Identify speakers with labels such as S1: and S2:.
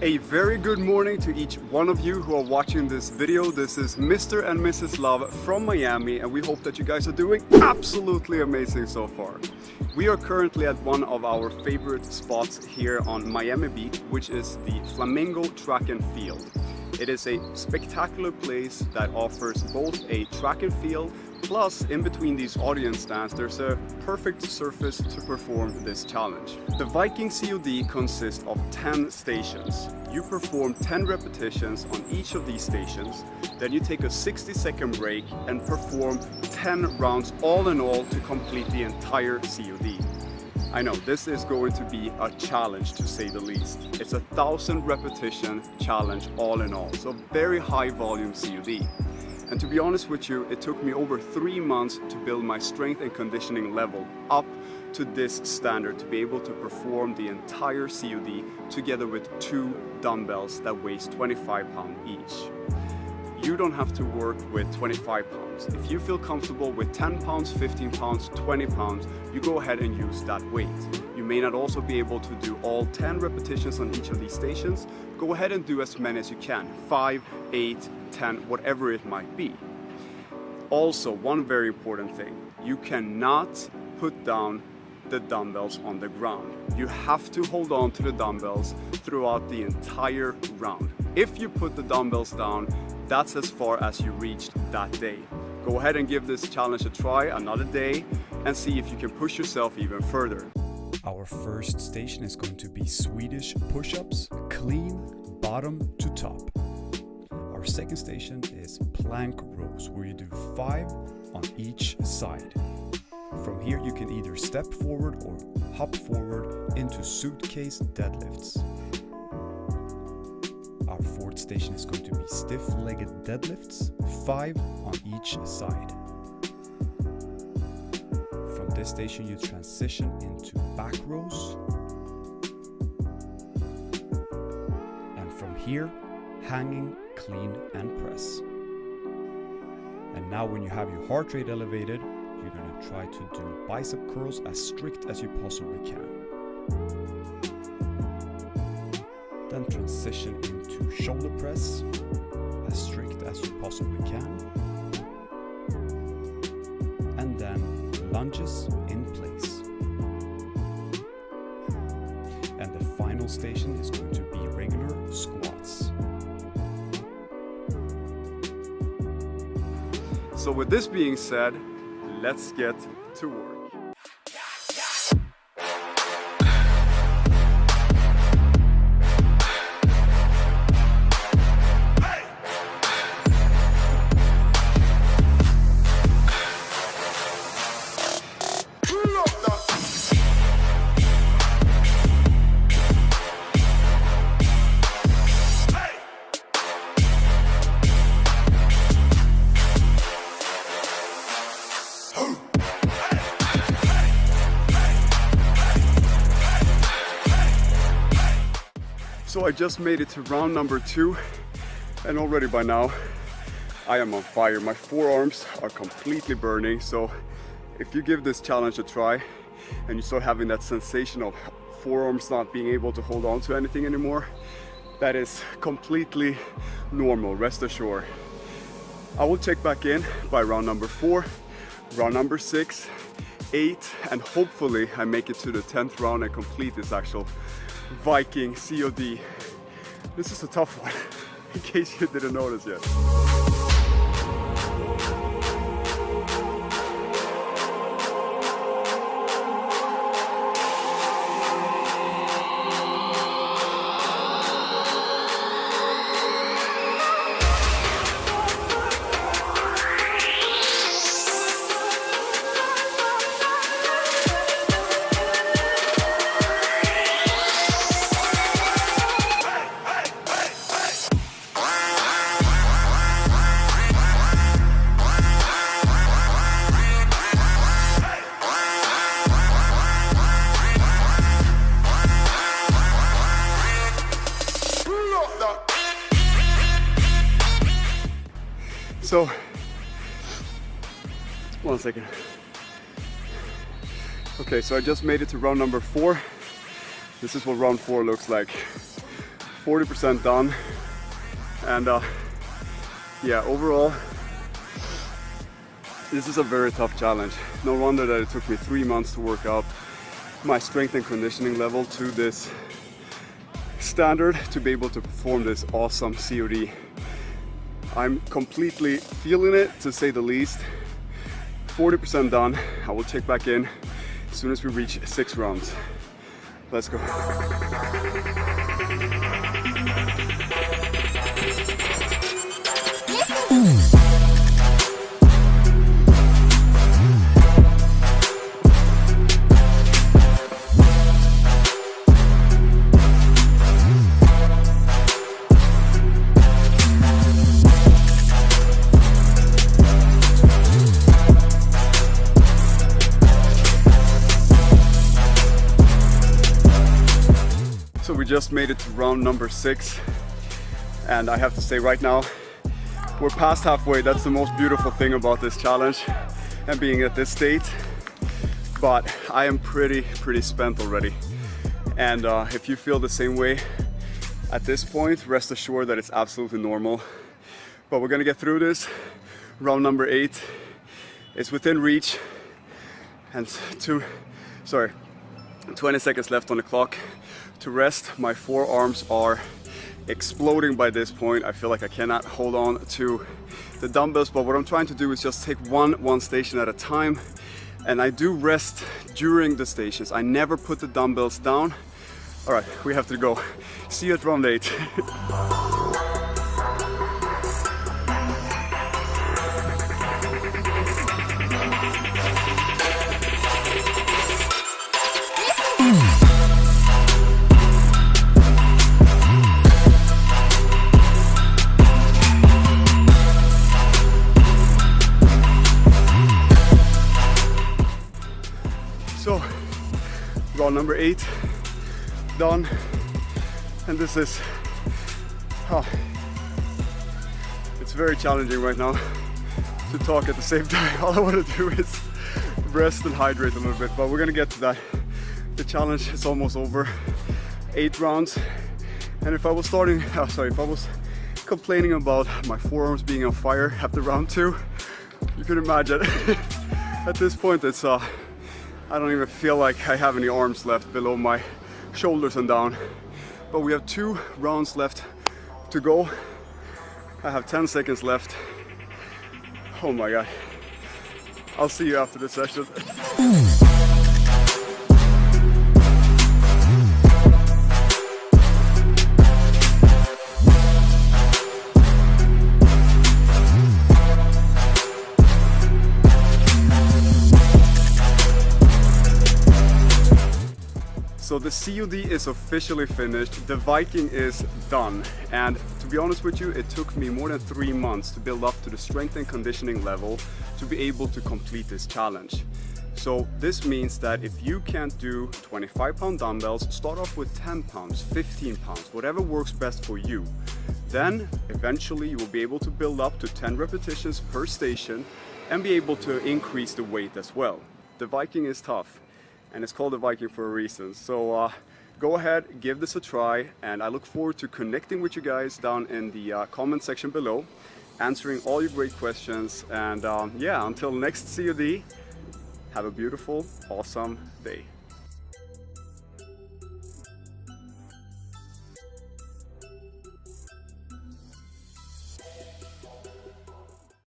S1: A very good morning to each one of you who are watching this video. This is Mr. and Mrs. Love from Miami, and we hope that you guys are doing absolutely amazing so far. We are currently at one of our favorite spots here on Miami Beach, which is the Flamingo Track and Field. It is a spectacular place that offers both a track and field, plus in between these audience stands there's a perfect surface to perform this challenge. The Viking COD consists of 10 stations. You perform 10 repetitions on each of these stations, then you take a 60-second break and perform 10 rounds all in all to complete the entire COD. I know this is going to be a challenge, to say the least. It's a 1,000 repetition challenge all in all, so very high volume COD. And to be honest with you, it took me over 3 months to build my strength and conditioning level up to this standard to be able to perform the entire COD together with 2 dumbbells that weighs 25 pounds each. You don't have to work with 25 pounds. If you feel comfortable with 10 pounds, 15 pounds, 20 pounds, you go ahead and use that weight. You may not also be able to do all 10 repetitions on each of these stations. Go ahead and do as many as you can, 5, 8, 10, whatever it might be. Also, one very important thing, you cannot put down the dumbbells on the ground. You have to hold on to the dumbbells throughout the entire round. If you put the dumbbells down, that's as far as you reached that day. Go ahead and give this challenge a try another day and see if you can push yourself even further.
S2: Our first station is going to be Swedish Push Ups, clean bottom to top. Our second station is plank rows, where you do 5 on each side. From here you can either step forward or hop forward into suitcase deadlifts. Our fourth station is going to be stiff-legged deadlifts, 5 on each side. From this station you transition into back rows. And from here, hanging, clean and press. And now when you have your heart rate elevated, you're going to try to do bicep curls as strict as you possibly can. Then transition into shoulder press as strict as you possibly can. And then lunges in place. And the final station is going to be regular squats.
S1: So with this being said, let's get to work. So I just made it to round number 2, and already by now I am on fire. My forearms are completely burning, so if you give this challenge a try and you start having that sensation of forearms not being able to hold on to anything anymore, that is completely normal, rest assured. I will check back in by round number 4, round number 6, 8, and hopefully I make it to the 10th round and complete this actual Viking COD. This is a tough one, in case you didn't notice yet. So, 1 second. Okay, so I just made it to round number 4. This is what round 4 looks like. 40% done. And yeah, overall, this is a very tough challenge. No wonder that it took me 3 months to work up my strength and conditioning level to this standard to be able to perform this awesome COD. I'm completely feeling it, to say the least. 40% done. I will check back in as soon as we reach 6 rounds. Let's go. So we just made it to round number 6, and I have to say right now, we're past halfway. That's the most beautiful thing about this challenge and being at this state. But I am pretty spent already. And if you feel the same way at this point, rest assured that it's absolutely normal. But we're gonna get through this. Round number 8 is within reach, and 20 seconds left on the clock to rest. My forearms are exploding by this point. I feel like I cannot hold on to the dumbbells, but what I'm trying to do is just take one station at a time, and I do rest during the stations. I never put the dumbbells down. All right, we have to go. See you at round 8. So, round number 8 done, and this is, it's very challenging right now to talk at the same time. All I want to do is rest and hydrate a little bit, but we're gonna get to that. The challenge is almost over. 8 rounds, and if I was complaining about my forearms being on fire after round 2, you can imagine. At this point, it's I don't even feel like I have any arms left below my shoulders and down. But we have 2 rounds left to go. I have 10 seconds left. Oh my God. I'll see you after the session. So the COD is officially finished, the Viking is done, and to be honest with you, it took me more than 3 months to build up to the strength and conditioning level to be able to complete this challenge. So this means that if you can't do 25-pound dumbbells, start off with 10 pounds, 15 pounds, whatever works best for you. Then eventually you will be able to build up to 10 repetitions per station and be able to increase the weight as well. The Viking is tough, and it's called the Viking for a reason. So go ahead, give this a try, and I look forward to connecting with you guys down in the comment section below, answering all your great questions. And yeah, until next COD, have a beautiful, awesome day.